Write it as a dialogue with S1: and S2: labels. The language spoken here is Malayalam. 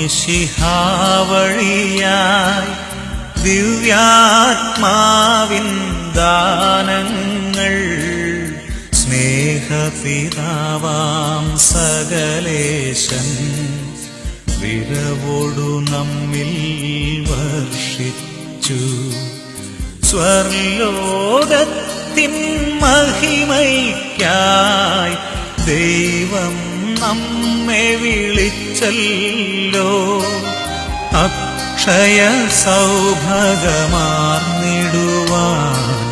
S1: മിശിഹാവഴിയായി ദിവ്യാത്മാവിൻ ദാനങ്ങൾ സ്നേഹപിതാവാം സകലേശൻ വിരവോടു നമ്മിൽ വർഷിച്ചു. സ്വർലോകത്തിൻ മഹിമയ്ക്കായി ദൈവം നമ്മെ വിളിച്ചല്ലോ. അക്ഷയ സൗഭാഗ്യമാർന്നിടുവാൻ